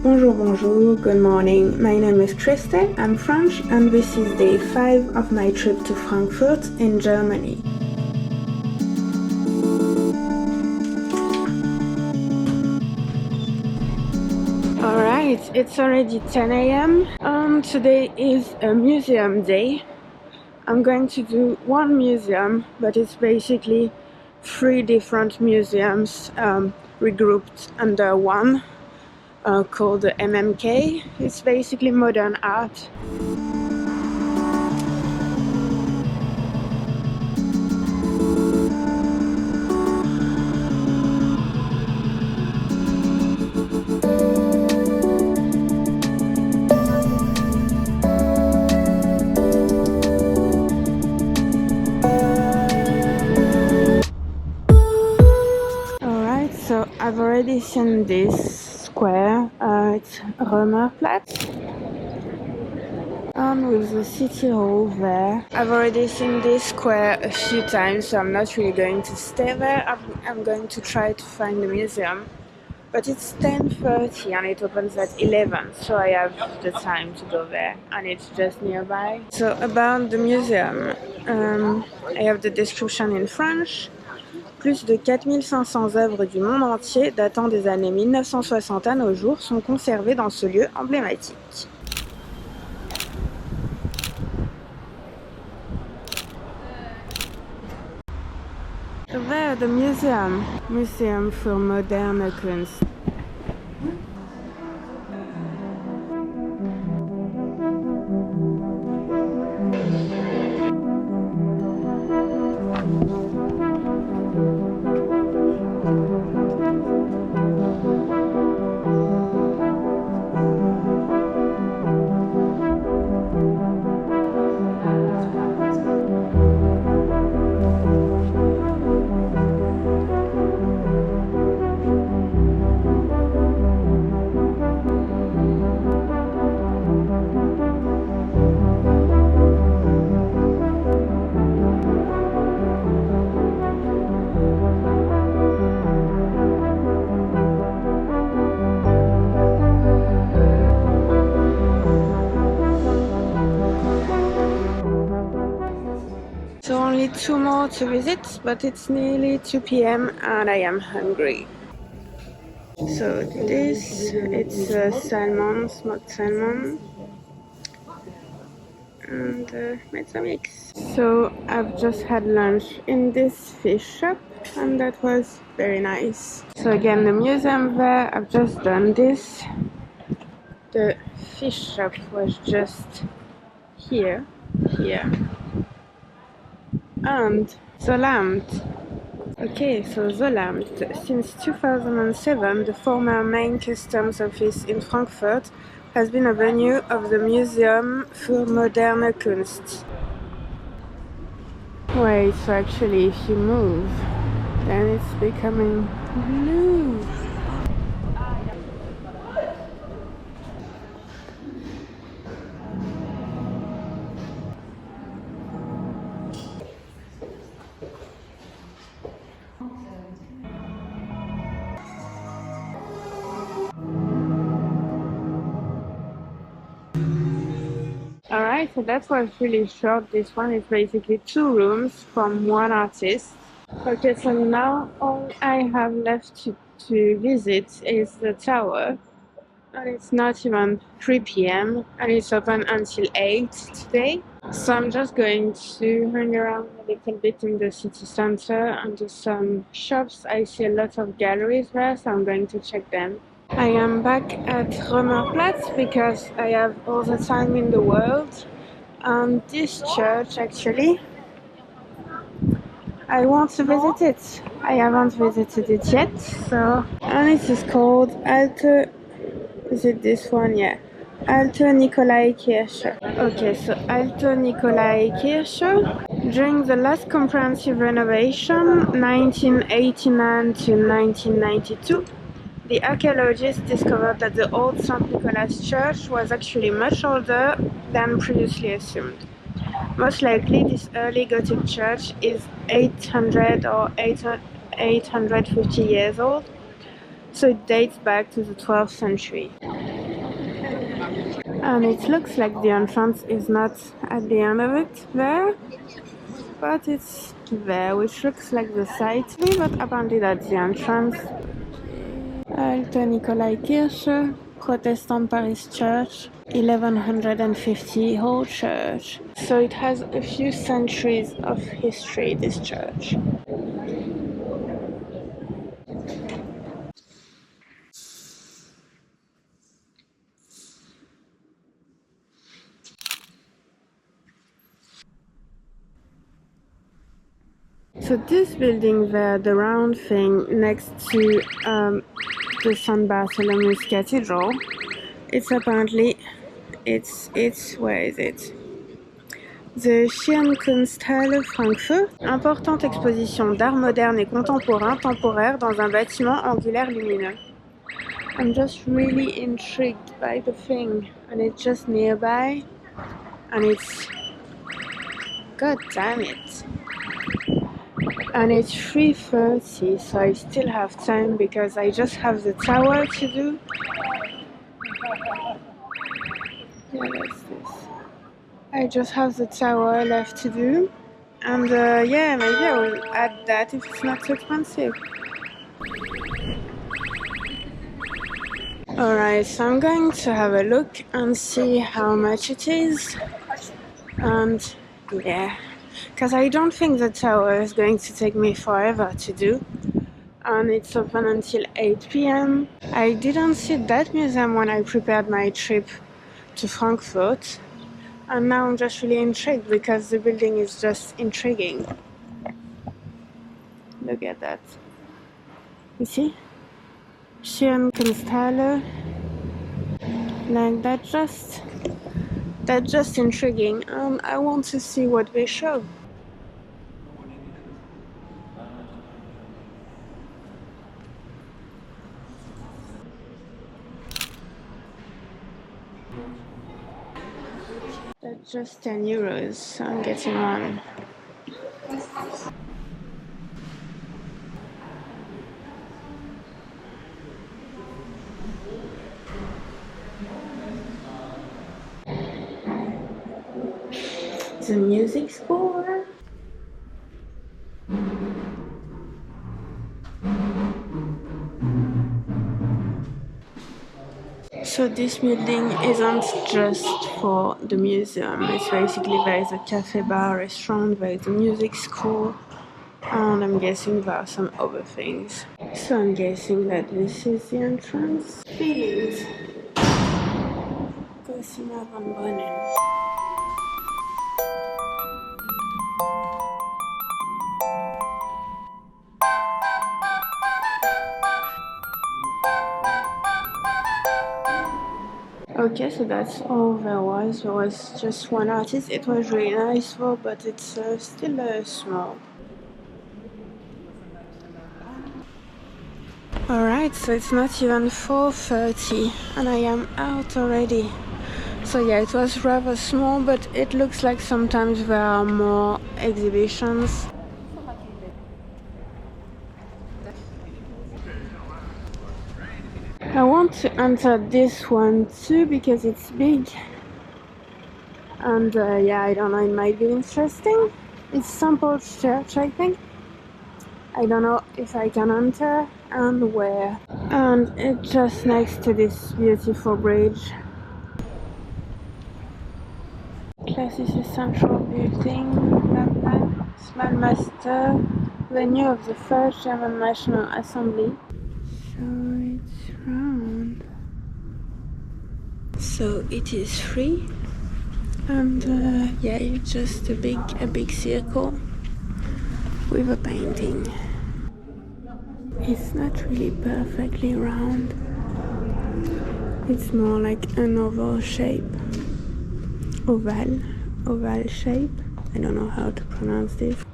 Bonjour, bonjour, good morning. My name is Triste, I'm French, and this is day 5 of my trip to Frankfurt in Germany. Alright, it's already 10 a.m. Today is a museum day. I'm going to do one museum, but it's basically 3 different museums regrouped under one. Called the MMK. It's basically modern art. Alright, so I've already seen this square. It's Römerplatz. With the city hall there. I've already seen this square a few times, so I'm not really going to stay there. I'm going to try to find the museum. But it's 10:30 and it opens at 11, so I have the time to go there and it's just nearby. So about the museum, I have the description in French. Plus de 4500 œuvres du monde entier datant des années 1960 à nos jours sont conservées dans ce lieu emblématique. There, the Museum für moderne Kunst. So only 2 more to visit, but it's nearly 2 p.m. and I am hungry. So this, it's salmon, smoked salmon, and mezza mix. So I've just had lunch in this fish shop and that was very nice. So again, the museum there, I've just done this. The fish shop was just here. And Zolamt. Okay, so Zolamt. Since 2007, the former main customs office in Frankfurt has been a venue of the Museum für moderne Kunst. Wait, so actually if you move, then it's becoming blue. Alright, so that was really short. This one is basically 2 rooms from one artist. Okay, so now all I have left to visit is the tower. And it's not even 3 p.m. and it's open until 8 today. So I'm just going to hang around a little bit in the city center and do some shops. I see a lot of galleries there, so I'm going to check them. I am back at Römerplatz because I have all the time in the world. And this church, actually, I want to visit it. I haven't visited it yet, so... And it is called Alte... Is it this one? Yeah. Alte Nikolai Kirche. Okay, so Alte Nikolai Kirche. During the last comprehensive renovation, 1989 to 1992, the archaeologists discovered that the old St. Nicholas Church was actually much older than previously assumed. Most likely, this early Gothic church is 800 or 850 years old, so it dates back to the 12th century. And it looks like the entrance is not at the end of it there, but it's there, which looks like the site. But apparently that's the entrance. Alte Nikolai Kirche, Protestant Parish Church, 1150 old church. So it has a few centuries of history, this church. So this building there, the round thing next to the St. Bartholomew's Cathedral, it's apparently, it's where is it? The Kunsthalle Frankfurt, importante exposition d'art moderne et contemporain temporaire dans un bâtiment angulaire lumineux. I'm just really intrigued by the thing, and it's just nearby, and it's, god damn it. And it's 3:30, so I still have time because I just have the tower to do. Yeah, that's this. I just have the tower left to do. And yeah, maybe I will add that if it's not too expensive. Alright, so I'm going to have a look and see how much it is. And yeah. Because I don't think the tower is going to take me forever to do. And it's open until 8 p.m. I didn't see that museum when I prepared my trip to Frankfurt. And now I'm just really intrigued because the building is just intriguing. Look at that. You see? Kunsthalle. Like that's just intriguing, and I want to see what they show. That's just 10 euros, so I'm getting one. The music score. So this building isn't just for the museum. It's basically there is a cafe, bar, restaurant, there is a music school, and I'm guessing there are some other things. So I'm guessing that this is the entrance. Feelings. Cosima van Brennen. Okay, so that's all there was. There was just one artist. It was really nice though, but it's still small. Alright, so it's not even 4:30 and I am out already. So yeah, it was rather small, but it looks like sometimes there are more exhibitions. I want to enter this one too because it's big, and yeah, I don't know, it might be interesting. It's St. Paul's Church, I think. I don't know if I can enter and where. And it's just next to this beautiful bridge. Classicist Central Building, Small Master, venue of the First German National Assembly. So it's round. So it is free, and yeah, it's just a big circle with a painting. It's not really perfectly round. It's more like an oval shape. Oval shape. I don't know how to pronounce this.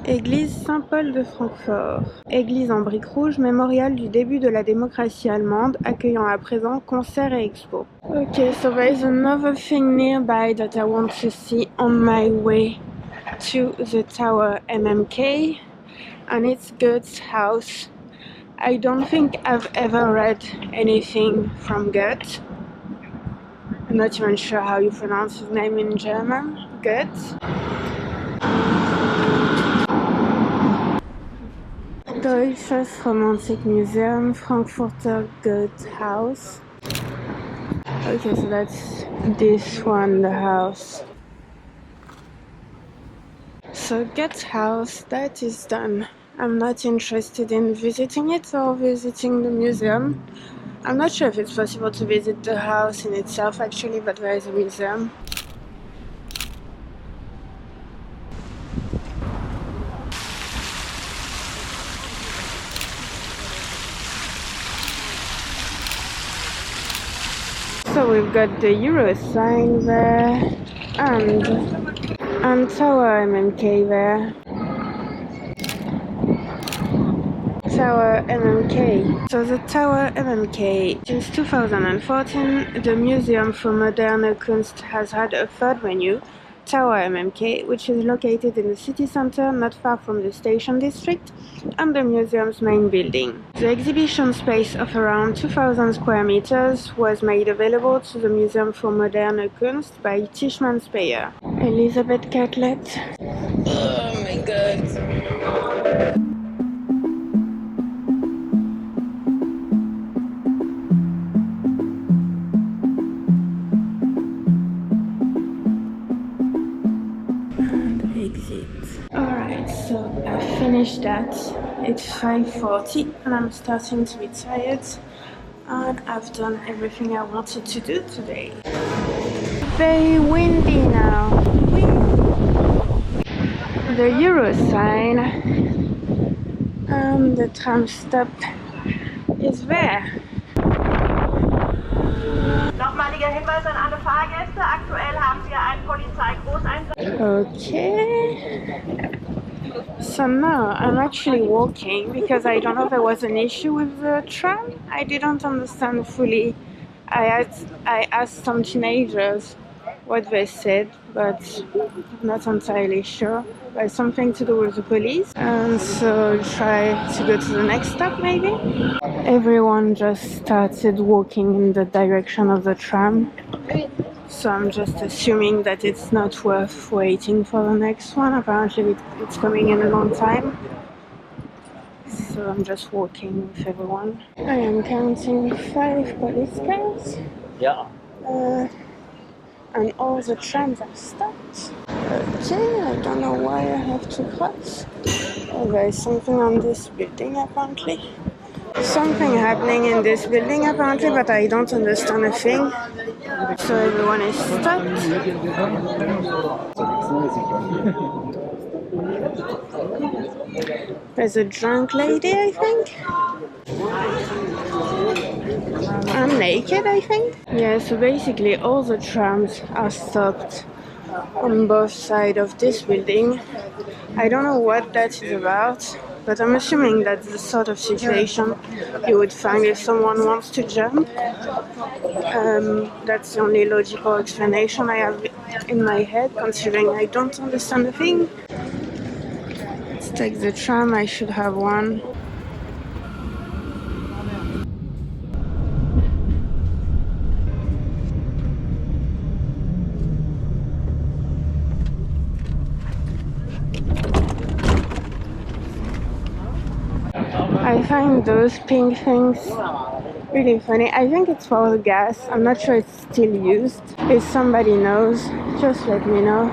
Église Saint-Paul de Francfort. Église en briques rouges, mémorial du début de la démocratie allemande, accueillant à présent concerts et expos. Okay, so there is another thing nearby that I want to see on my way to the tower MMK, and it's Goethe's house. I don't think I've ever read anything from Goethe. I'm not even sure how you pronounce his name in German. Goethe. Deutsches Romantikmuseum, Frankfurter Goethe House. Okay, so that's this one, the house. So Goethe House, that is done. I'm not interested in visiting it or visiting the museum. I'm not sure if it's possible to visit the house in itself actually, but there is a museum. So we've got the Euro sign there and Tower MMK there. Tower MMK. So the Tower MMK, since 2014, the Museum for Moderne Kunst has had a third venue, Tower MMK, which is located in the city center, not far from the station district, and the museum's main building. The exhibition space of around 2,000 square meters was made available to the Museum for Moderne Kunst by Tishman Speyer. Elizabeth Catlett. Oh my god. Alright, so I finished that. It's 5:40 and I'm starting to be tired, and I've done everything I wanted to do today. Very windy now. The Euro sign and the tram stop is there. Nochmaliger Hinweis an alle Fahrgäste, aktuell haben wir einen Polizeigroßeinsatz. Okay. So now I'm actually walking because I don't know if there was an issue with the tram. I didn't understand fully. I asked some teenagers what they said, but I'm not entirely sure. There's something to do with the police, and so try to go to the next stop maybe. Everyone just started walking in the direction of the tram, so I'm just assuming that it's not worth waiting for the next one. Apparently it's coming in a long time, so I'm just walking with everyone. I am counting 5 police cars. Yeah. And all the trams are stopped. Okay, I don't know why I have to cross. Oh, there is something on this building apparently. Something happening in this building apparently, but I don't understand a thing. So everyone is stopped. There's a drunk lady, I think. I'm naked, I think. Yeah, so basically all the trams are stopped on both sides of this building. I don't know what that is about, but I'm assuming that's the sort of situation you would find if someone wants to jump. That's the only logical explanation I have in my head, considering I don't understand a thing. Let's take the tram, I should have one. I find those pink things really funny. I think it's for the gas. I'm not sure it's still used. If somebody knows, just let me know.